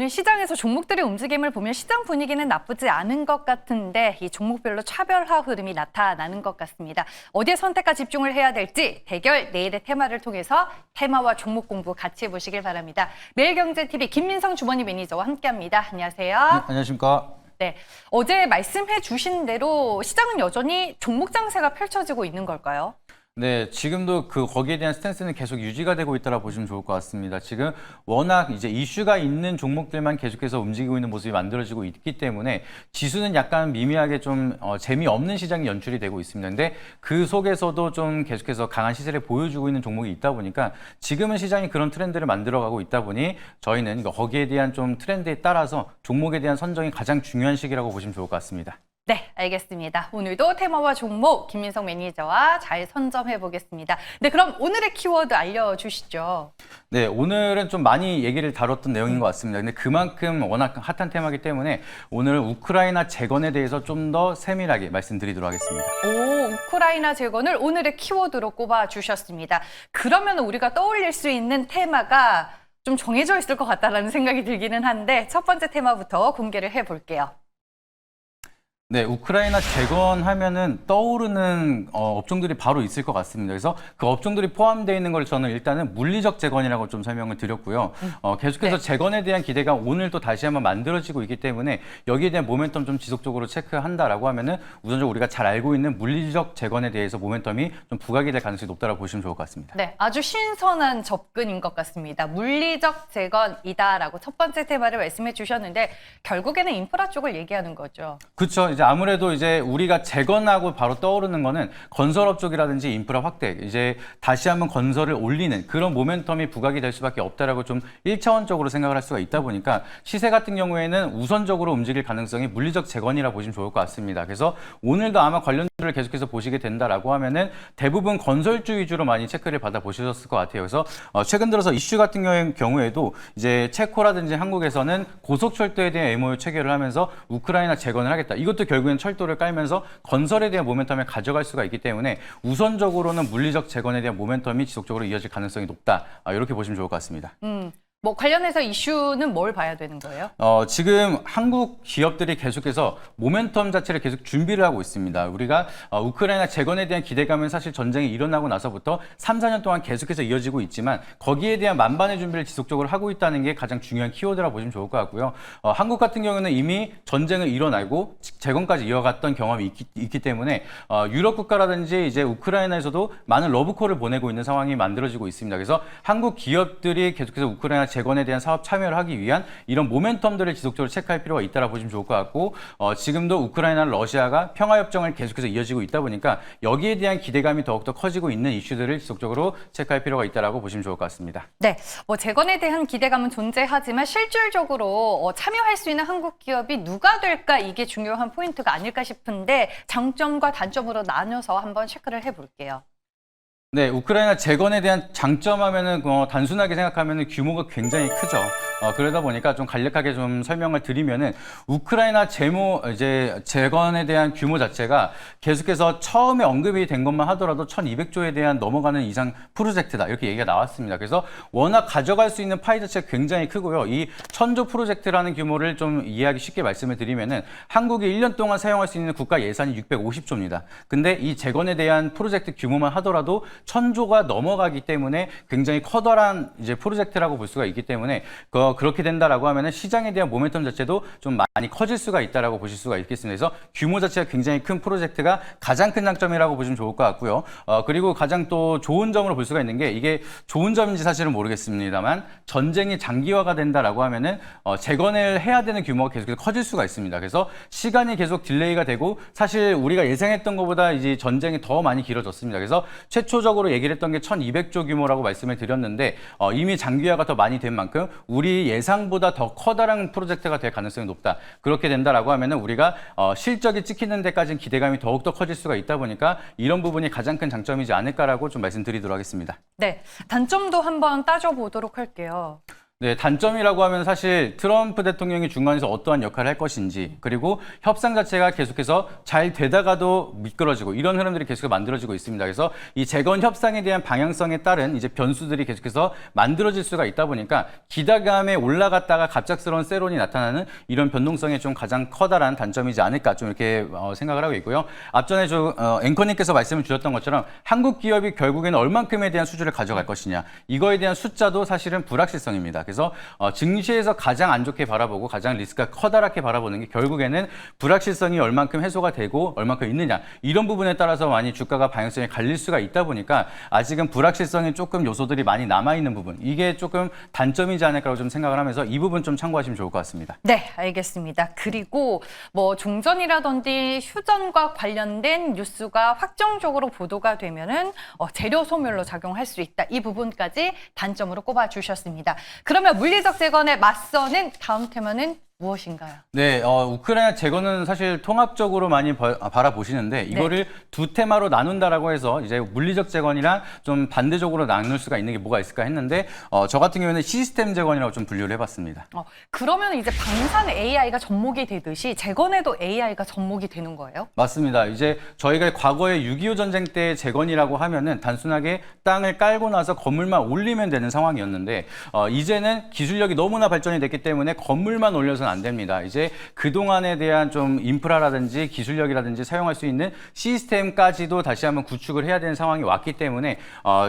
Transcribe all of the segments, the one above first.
오늘 시장에서 종목들의 움직임을 보면 시장 분위기는 나쁘지 않은 것 같은데 이 종목별로 차별화 흐름이 나타나는 것 같습니다. 어디에 선택과 집중을 해야 될지 대결 내일의 테마를 통해서 테마와 종목 공부 같이 해보시길 바랍니다. 매일경제TV 김민성 주머니 매니저와 함께합니다. 안녕하세요. 네, 안녕하십니까. 네, 어제 말씀해 주신 대로 시장은 여전히 종목 장세가 펼쳐지고 있는 걸까요? 네, 지금도 거기에 대한 스탠스는 계속 유지가 되고 있다라 보시면 좋을 것 같습니다. 지금 워낙 이제 이슈가 있는 종목들만 계속해서 움직이고 있는 모습이 만들어지고 있기 때문에 지수는 약간 미미하게 좀 재미없는 시장이 연출이 되고 있습니다. 근데 그 속에서도 좀 계속해서 강한 시세를 보여주고 있는 종목이 있다 보니까 지금은 시장이 그런 트렌드를 만들어가고 있다 보니 저희는 거기에 대한 좀 트렌드에 따라서 종목에 대한 선정이 가장 중요한 시기라고 보시면 좋을 것 같습니다. 네, 알겠습니다. 오늘도 테마와 종목 김민성 매니저와 잘 선점해 보겠습니다. 네, 그럼 오늘의 키워드 알려주시죠. 네, 오늘은 좀 많이 얘기를 다뤘던 내용인 것 같습니다. 근데 그만큼 워낙 핫한 테마이기 때문에 오늘은 우크라이나 재건에 대해서 좀 더 세밀하게 말씀드리도록 하겠습니다. 오, 우크라이나 재건을 오늘의 키워드로 꼽아주셨습니다. 그러면 우리가 떠올릴 수 있는 테마가 좀 정해져 있을 것 같다라는 생각이 들기는 한데 첫 번째 테마부터 공개를 해볼게요. 네, 우크라이나 재건하면은 떠오르는 업종들이 바로 있을 것 같습니다. 그래서 그 업종들이 포함되어 있는 걸 저는 일단은 물리적 재건이라고 좀 설명을 드렸고요. 계속해서 네. 재건에 대한 기대가 오늘 또 다시 한번 만들어지고 있기 때문에 여기에 대한 모멘텀 좀 지속적으로 체크한다라고 하면은 우선적으로 우리가 잘 알고 있는 물리적 재건에 대해서 모멘텀이 좀 부각이 될 가능성이 높다라고 보시면 좋을 것 같습니다. 네, 아주 신선한 접근인 것 같습니다. 물리적 재건이다라고 첫 번째 테마를 말씀해 주셨는데 결국에는 인프라 쪽을 얘기하는 거죠. 그렇죠. 아무래도 이제 우리가 재건하고 바로 떠오르는 거는 건설업 쪽이라든지 인프라 확대, 이제 다시 한번 건설을 올리는 그런 모멘텀이 부각이 될 수밖에 없다라고 좀 1차원적으로 생각을 할 수가 있다 보니까 시세 같은 경우에는 우선적으로 움직일 가능성이 물리적 재건이라 보시면 좋을 것 같습니다. 그래서 오늘도 아마 관련주를 계속해서 보시게 된다라고 하면은 대부분 건설주 위주로 많이 체크를 받아 보셨을 것 같아요. 그래서 최근 들어서 이슈 같은 경우에도 이제 체코라든지 한국에서는 고속철도에 대한 MOU 체결을 하면서 우크라이나 재건을 하겠다. 이것도 결국엔 철도를 깔면서 건설에 대한 모멘텀을 가져갈 수가 있기 때문에 우선적으로는 물리적 재건에 대한 모멘텀이 지속적으로 이어질 가능성이 높다. 이렇게 보시면 좋을 것 같습니다. 뭐 관련해서 이슈는 뭘 봐야 되는 거예요? 지금 한국 기업들이 계속해서 모멘텀 자체를 계속 준비를 하고 있습니다. 우리가 우크라이나 재건에 대한 기대감은 사실 전쟁이 일어나고 나서부터 3, 4년 동안 계속해서 이어지고 있지만 거기에 대한 만반의 준비를 지속적으로 하고 있다는 게 가장 중요한 키워드라고 보시면 좋을 것 같고요. 한국 같은 경우는 이미 전쟁을 일어나고 재건까지 이어갔던 경험이 있기 때문에 유럽 국가라든지 이제 우크라이나에서도 많은 러브콜을 보내고 있는 상황이 만들어지고 있습니다. 그래서 한국 기업들이 계속해서 우크라이나 재건에 대한 사업 참여를 하기 위한 이런 모멘텀들을 지속적으로 체크할 필요가 있다고 보시면 좋을 것 같고 지금도 우크라이나, 러시아가 평화협정을 계속해서 이어지고 있다 보니까 여기에 대한 기대감이 더욱더 커지고 있는 이슈들을 지속적으로 체크할 필요가 있다고 보시면 좋을 것 같습니다. 네, 뭐 재건에 대한 기대감은 존재하지만 실질적으로 참여할 수 있는 한국 기업이 누가 될까 이게 중요한 포인트가 아닐까 싶은데 장점과 단점으로 나눠서 한번 체크를 해볼게요. 네, 우크라이나 재건에 대한 장점하면은 단순하게 생각하면은 규모가 굉장히 크죠. 그러다 보니까 좀 간략하게 좀 설명을 드리면은 우크라이나 재건에 대한 규모 자체가 계속해서 처음에 언급이 된 것만 하더라도 1,200조에 대한 넘어가는 이상 프로젝트다 이렇게 얘기가 나왔습니다. 그래서 워낙 가져갈 수 있는 파이 자체가 굉장히 크고요. 이 1,000조 프로젝트라는 규모를 좀 이해하기 쉽게 말씀을 드리면은 한국이 1년 동안 사용할 수 있는 국가 예산이 650조입니다. 근데 이 재건에 대한 프로젝트 규모만 하더라도 1,000조가 넘어가기 때문에 굉장히 커다란 이제 프로젝트라고 볼 수가 있기 때문에 그렇게 된다라고 하면은 시장에 대한 모멘텀 자체도 좀 많이 커질 수가 있다라고 보실 수가 있겠습니다. 그래서 규모 자체가 굉장히 큰 프로젝트가 가장 큰 장점이라고 보시면 좋을 것 같고요. 그리고 가장 또 좋은 점으로 볼 수가 있는 게 이게 좋은 점인지 사실은 모르겠습니다만 전쟁이 장기화가 된다라고 하면은 재건을 해야 되는 규모가 계속해서 커질 수가 있습니다. 그래서 시간이 계속 딜레이가 되고 사실 우리가 예상했던 것보다 이제 전쟁이 더 많이 길어졌습니다. 그래서 최초적으로 얘기를 했던 게 1,200조 규모라고 말씀을 드렸는데 이미 장기화가 더 많이 된 만큼 우리 예상보다 더 커다란 프로젝트가 될 가능성이 높다. 그렇게 된다라고 하면은 우리가 실적이 찍히는 데까지는 기대감이 더욱더 커질 수가 있다 보니까 이런 부분이 가장 큰 장점이지 않을까라고 좀 말씀드리도록 하겠습니다. 네, 단점도 한번 따져보도록 할게요. 네, 단점이라고 하면 사실 트럼프 대통령이 중간에서 어떠한 역할을 할 것인지, 그리고 협상 자체가 계속해서 잘 되다가도 미끄러지고 이런 흐름들이 계속 만들어지고 있습니다. 그래서 이 재건 협상에 대한 방향성에 따른 이제 변수들이 계속해서 만들어질 수가 있다 보니까 기대감에 올라갔다가 갑작스러운 세론이 나타나는 이런 변동성이 좀 가장 커다란 단점이지 않을까 좀 이렇게 생각을 하고 있고요. 앞전에 앵커님께서 말씀을 주셨던 것처럼 한국 기업이 결국에는 얼만큼에 대한 수주를 가져갈 것이냐, 이거에 대한 숫자도 사실은 불확실성입니다. 그래서 증시에서 가장 안 좋게 바라보고 가장 리스크가 커다랗게 바라보는 게 결국에는 불확실성이 얼만큼 해소가 되고 얼만큼 있느냐, 이런 부분에 따라서 많이 주가가 방향성이 갈릴 수가 있다 보니까 아직은 불확실성이 조금 요소들이 많이 남아있는 부분, 이게 조금 단점이지 않을까라고 좀 생각을 하면서 이 부분 좀 참고하시면 좋을 것 같습니다. 네, 알겠습니다. 그리고 뭐 종전이라든지 휴전과 관련된 뉴스가 확정적으로 보도가 되면은 재료 소멸로 작용할 수 있다. 이 부분까지 단점으로 꼽아주셨습니다. 그러면 물리적 재건에 맞서는 다음 테마는 무엇인가요? 네, 우크라이나 재건은 사실 통합적으로 많이 바라보시는데 이거를 두 테마로 나눈다라고 해서 이제 물리적 재건이랑 좀 반대적으로 나눌 수가 있는 게 뭐가 있을까 했는데 저 같은 경우에는 시스템 재건이라고 좀 분류를 해봤습니다. 그러면 이제 방산 AI가 접목이 되듯이 재건에도 AI가 접목이 되는 거예요? 맞습니다. 이제 저희가 과거에 6.25 전쟁 때 재건이라고 하면은 단순하게 땅을 깔고 나서 건물만 올리면 되는 상황이었는데 이제는 기술력이 너무나 발전이 됐기 때문에 건물만 올려서는 안 됩니다. 이제 그동안에 대한 좀 인프라라든지 기술력이라든지 사용할 수 있는 시스템까지도 다시 한번 구축을 해야 되는 상황이 왔기 때문에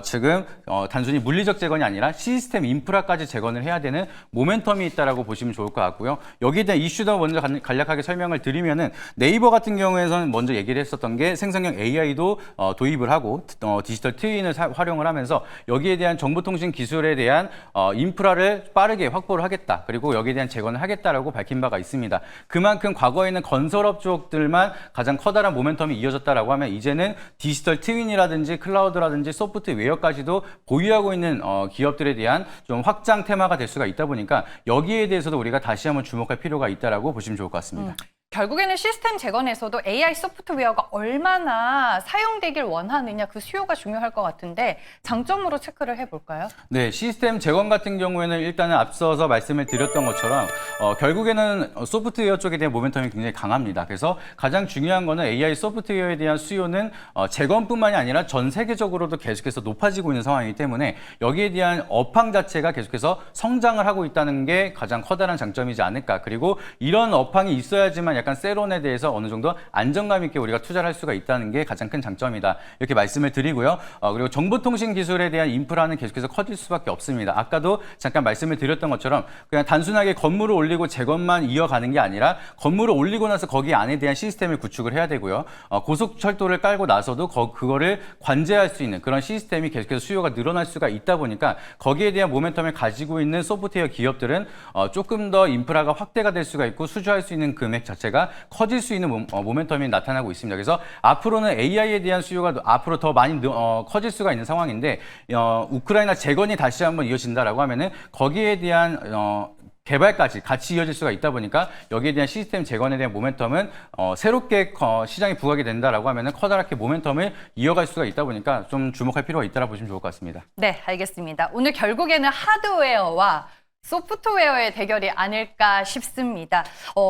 지금 단순히 물리적 재건이 아니라 시스템 인프라까지 재건을 해야 되는 모멘텀이 있다라고 보시면 좋을 것 같고요. 여기에 대한 이슈도 먼저 간략하게 설명을 드리면은 네이버 같은 경우에는 먼저 얘기를 했었던 게 생성형 AI도 도입을 하고 디지털 트윈을 활용을 하면서 여기에 대한 정보통신 기술에 대한 인프라를 빠르게 확보를 하겠다. 그리고 여기에 대한 재건을 하겠다라고 밝힌 바가 있습니다. 그만큼 과거에는 건설업 쪽들만 가장 커다란 모멘텀이 이어졌다라고 하면 이제는 디지털 트윈이라든지 클라우드라든지 소프트웨어까지도 보유하고 있는 기업들에 대한 좀 확장 테마가 될 수가 있다 보니까 여기에 대해서도 우리가 다시 한번 주목할 필요가 있다라고 보시면 좋을 것 같습니다. 결국에는 시스템 재건에서도 AI 소프트웨어가 얼마나 사용되길 원하느냐, 그 수요가 중요할 것 같은데 장점으로 체크를 해볼까요? 네, 시스템 재건 같은 경우에는 일단은 앞서서 말씀을 드렸던 것처럼 결국에는 소프트웨어 쪽에 대한 모멘텀이 굉장히 강합니다. 그래서 가장 중요한 거는 AI 소프트웨어에 대한 수요는 재건뿐만이 아니라 전 세계적으로도 계속해서 높아지고 있는 상황이기 때문에 여기에 대한 업황 자체가 계속해서 성장을 하고 있다는 게 가장 커다란 장점이지 않을까. 그리고 이런 업황이 있어야지만 약간 세론에 대해서 어느 정도 안정감 있게 우리가 투자를 할 수가 있다는 게 가장 큰 장점이다. 이렇게 말씀을 드리고요. 그리고 정보통신 기술에 대한 인프라는 계속해서 커질 수밖에 없습니다. 아까도 잠깐 말씀을 드렸던 것처럼 그냥 단순하게 건물을 올리고 재건만 이어가는 게 아니라 건물을 올리고 나서 거기 안에 대한 시스템을 구축을 해야 되고요. 고속철도를 깔고 나서도 그거를 관제할 수 있는 그런 시스템이 계속해서 수요가 늘어날 수가 있다 보니까 거기에 대한 모멘텀을 가지고 있는 소프트웨어 기업들은 조금 더 인프라가 확대가 될 수가 있고 수주할 수 있는 금액 자체가 커질 수 있는 모멘텀이 나타나고 있습니다. 그래서 앞으로는 AI에 대한 수요가 앞으로 더 많이 커질 수가 있는 상황인데 우크라이나 재건이 다시 한번 이어진다라고 하면은 거기에 대한 개발까지 같이 이어질 수가 있다 보니까 여기에 대한 시스템 재건에 대한 모멘텀은 새롭게 시장이 부각이 된다라고 하면은 커다랗게 모멘텀을 이어갈 수가 있다 보니까 좀 주목할 필요가 있다라고 보시면 좋을 것 같습니다. 네, 알겠습니다. 오늘 결국에는 하드웨어와 소프트웨어의 대결이 아닐까 싶습니다.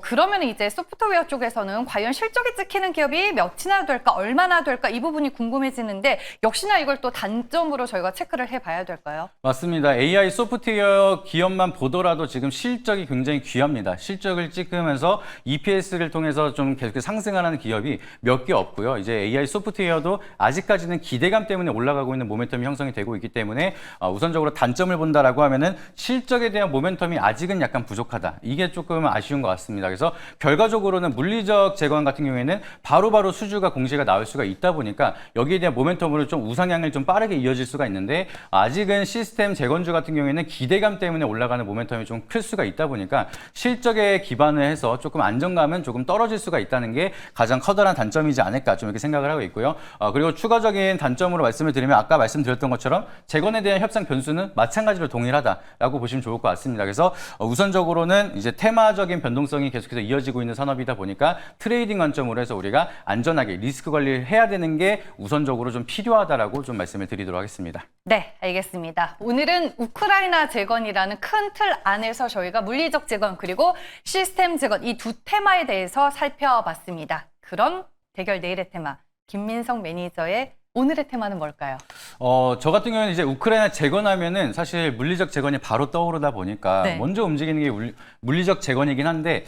그러면 이제 소프트웨어 쪽에서는 과연 실적이 찍히는 기업이 몇이나 될까, 얼마나 될까 이 부분이 궁금해지는데 역시나 이걸 또 단점으로 저희가 체크를 해봐야 될까요? 맞습니다. AI 소프트웨어 기업만 보더라도 지금 실적이 굉장히 귀합니다. 실적을 찍으면서 EPS를 통해서 좀 계속 상승하는 기업이 몇 개 없고요. 이제 AI 소프트웨어도 아직까지는 기대감 때문에 올라가고 있는 모멘텀이 형성이 되고 있기 때문에 우선적으로 단점을 본다라고 하면은 실적에 대한 모멘텀이 아직은 약간 부족하다. 이게 조금 아쉬운 것 같습니다. 그래서 결과적으로는 물리적 재건 같은 경우에는 바로바로 수주가 공시가 나올 수가 있다 보니까 여기에 대한 모멘텀으로 좀 우상향을 좀 빠르게 이어질 수가 있는데 아직은 시스템 재건주 같은 경우에는 기대감 때문에 올라가는 모멘텀이 좀 클 수가 있다 보니까 실적에 기반을 해서 조금 안정감은 조금 떨어질 수가 있다는 게 가장 커다란 단점이지 않을까 좀 이렇게 생각을 하고 있고요. 그리고 추가적인 단점으로 말씀을 드리면 아까 말씀드렸던 것처럼 재건에 대한 협상 변수는 마찬가지로 동일하다라고 보시면 좋을 것 좋을 것 같습니다. 그래서 우선적으로는 이제 테마적인 변동성이 계속해서 이어지고 있는 산업이다 보니까 트레이딩 관점으로 해서 우리가 안전하게 리스크 관리를 해야 되는 게 우선적으로 좀 필요하다라고 좀 말씀을 드리도록 하겠습니다. 네, 알겠습니다. 오늘은 우크라이나 재건이라는 큰 틀 안에서 저희가 물리적 재건 그리고 시스템 재건 이 두 테마에 대해서 살펴봤습니다. 그럼 대결 내일의 테마, 김민성 매니저의 오늘의 테마는 뭘까요? 저 같은 경우는 이제 우크라이나 재건하면은 사실 물리적 재건이 바로 떠오르다 보니까 네. 먼저 움직이는 게 물리적 재건이긴 한데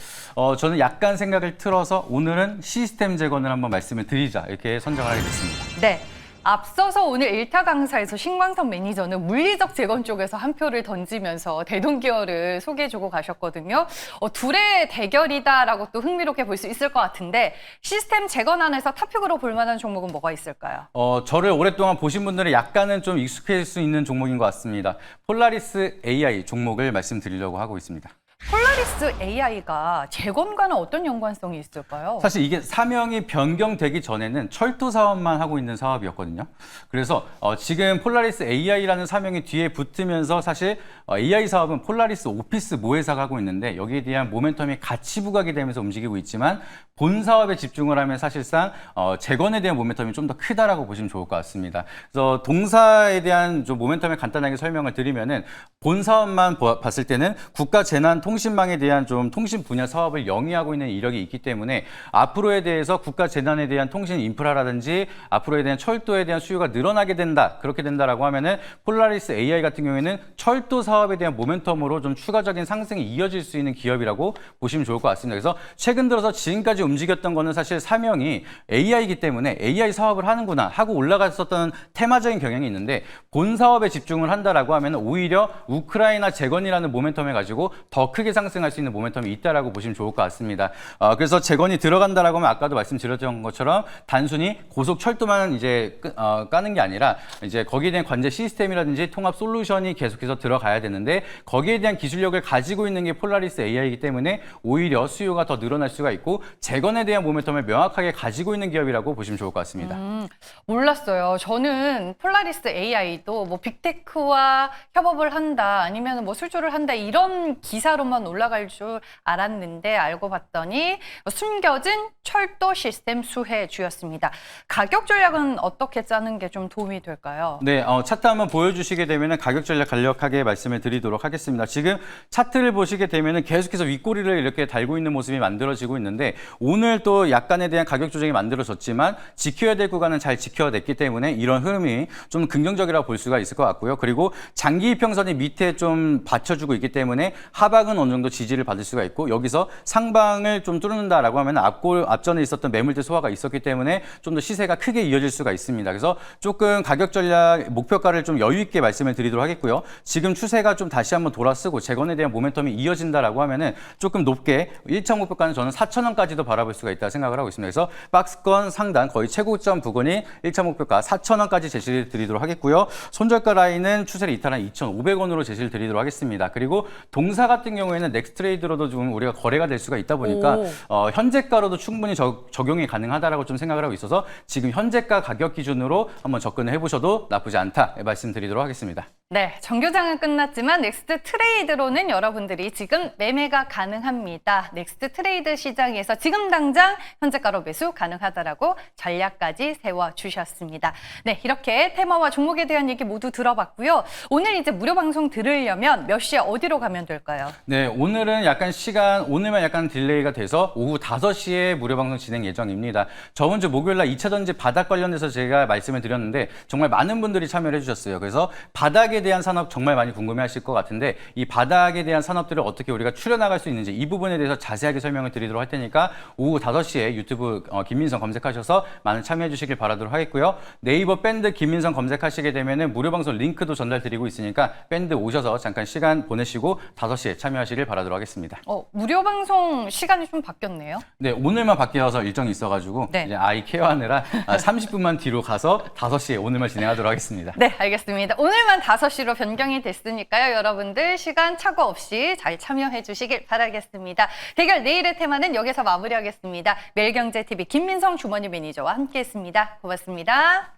저는 약간 생각을 틀어서 오늘은 시스템 재건을 한번 말씀을 드리자 이렇게 선정을 하게 됐습니다. 네. 앞서서 오늘 일타 강사에서 신광석 매니저는 물리적 재건 쪽에서 한 표를 던지면서 대동기어를 소개해주고 가셨거든요. 둘의 대결이다라고 또 흥미롭게 볼 수 있을 것 같은데 시스템 재건 안에서 탑픽으로 볼 만한 종목은 뭐가 있을까요? 저를 오랫동안 보신 분들은 약간은 좀 익숙해질 수 있는 종목인 것 같습니다. 폴라리스 AI 종목을 말씀드리려고 하고 있습니다. 폴라리스 AI가 재건과는 어떤 연관성이 있을까요? 사실 이게 사명이 변경되기 전에는 철도 사업만 하고 있는 사업이었거든요. 그래서 지금 폴라리스 AI라는 사명이 뒤에 붙으면서 사실 AI 사업은 폴라리스 오피스 모회사가 하고 있는데 여기에 대한 모멘텀이 같이 부각이 되면서 움직이고 있지만 본 사업에 집중을 하면 사실상 재건에 대한 모멘텀이 좀 더 크다라고 보시면 좋을 것 같습니다. 그래서 동사에 대한 좀 모멘텀을 간단하게 설명을 드리면은 본 사업만 봤을 때는 국가재난통신망에 대한 좀 통신 분야 사업을 영위하고 있는 이력이 있기 때문에 앞으로에 대해서 국가재난에 대한 통신 인프라라든지 앞으로에 대한 철도에 대한 수요가 늘어나게 된다. 그렇게 된다라고 하면은 폴라리스 AI 같은 경우에는 철도 사업에 대한 모멘텀으로 좀 추가적인 상승이 이어질 수 있는 기업이라고 보시면 좋을 것 같습니다. 그래서 최근 들어서 지금까지 움직였던 거는 사실 사명이 AI이기 때문에 AI 사업을 하는구나 하고 올라갔었던 테마적인 경향이 있는데 본 사업에 집중을 한다라고 하면 오히려 우크라이나 재건이라는 모멘텀을 가지고 더 크게 상승할 수 있는 모멘텀이 있다라고 보시면 좋을 것 같습니다. 그래서 재건이 들어간다라고 하면 아까도 말씀드렸던 것처럼 단순히 고속철도만 이제 까는 게 아니라 이제 거기에 대한 관제 시스템이라든지 통합 솔루션이 계속해서 들어가야 되는데 거기에 대한 기술력을 가지고 있는 게 폴라리스 AI이기 때문에 오히려 수요가 더 늘어날 수가 있고 재건에 대한 모멘텀을 명확하게 가지고 있는 기업이라고 보시면 좋을 것 같습니다. 몰랐어요. 저는 폴라리스 AI도 뭐 빅테크와 협업을 한다 아니면 뭐 수주를 한다 이런 기사로만 올라갈 줄 알았는데 알고 봤더니 숨겨진 철도 시스템 수혜주였습니다. 가격 전략은 어떻게 짜는 게 좀 도움이 될까요? 네, 차트 한번 보여주시게 되면 가격 전략 간략하게 말씀을 드리도록 하겠습니다. 지금 차트를 보시게 되면 계속해서 윗꼬리를 이렇게 달고 있는 모습이 만들어지고 있는데 오늘 또 약간에 대한 가격 조정이 만들어졌지만 지켜야 될 구간은 잘 지켜냈기 때문에 이런 흐름이 좀 긍정적이라고 볼 수가 있을 것 같고요. 그리고 장기 이평선이 밑에 좀 받쳐주고 있기 때문에 하방은 어느 정도 지지를 받을 수가 있고 여기서 상방을 좀 뚫는다라고 하면 앞전에 있었던 매물대 소화가 있었기 때문에 좀 더 시세가 크게 이어질 수가 있습니다. 그래서 조금 가격 전략 목표가를 좀 여유 있게 말씀을 드리도록 하겠고요. 지금 추세가 좀 다시 한번 돌아서고 재건에 대한 모멘텀이 이어진다라고 하면은 조금 높게 1차 목표가는 저는 4,000원까지도 바라볼 수가 있다 생각을 하고 있습니다. 그래서 박스권 상단 거의 최고점 부근이 1차 목표가 4,000원까지 제시를 드리도록 하겠고요. 손절가 라인은 추세를 이탈한 2,500원으로 제시를 드리도록 하겠습니다. 그리고 동사 같은 경우에는 넥스트레이드로도 좀 우리가 거래가 될 수가 있다 보니까 현재가로도 충분히 적용이 가능하다라고 좀 생각을 하고 있어서 지금 현재가 가격 기준으로 한번 접근을 해보셔도 나쁘지 않다 말씀드리도록 하겠습니다. 네, 정규장은 끝났지만 넥스트 트레이드로는 여러분들이 지금 매매가 가능합니다. 넥스트 트레이드 시장에서 지금 당장 현재가로 매수 가능하다라고 전략까지 세워주셨습니다. 네, 이렇게 테마와 종목에 대한 얘기 모두 들어봤고요. 오늘 이제 무료 방송 들으려면 몇 시에 어디로 가면 될까요? 네, 오늘은 오늘만 약간 딜레이가 돼서 오후 5시에 무료 방송 진행 예정입니다. 저번 주 목요일날 2차 전지 바닥 관련해서 제가 말씀을 드렸는데 정말 많은 분들이 참여를 해주셨어요. 그래서 바닥에 대한 산업 정말 많이 궁금해하실 것 같은데 이 바닥에 대한 산업들을 어떻게 우리가 추려나갈 수 있는지 이 부분에 대해서 자세하게 설명을 드리도록 할 테니까 오후 5시에 유튜브 김민성 검색하셔서 많은 참여해 주시길 바라도록 하겠고요. 네이버 밴드 김민성 검색하시게 되면은 무료 방송 링크도 전달드리고 있으니까 밴드 오셔서 잠깐 시간 보내시고 5시에 참여하시길 바라도록 하겠습니다. 무료 방송 시간이 좀 바뀌었네요. 네, 오늘만 바뀌어서 일정이 있어가지고 네. 이제 아이 케어하느라 30분만 뒤로 가서 5시에 오늘만 진행하도록 하겠습니다. 네, 알겠습니다. 오늘만 5시로 변경이 됐으니까요. 여러분들 시간 착오 없이 잘 참여해 주시길 바라겠습니다. 대결 내일의 테마는 여기서 마무리하겠습니다. 매일경제TV 김민성 주머니 매니저와 함께했습니다. 고맙습니다.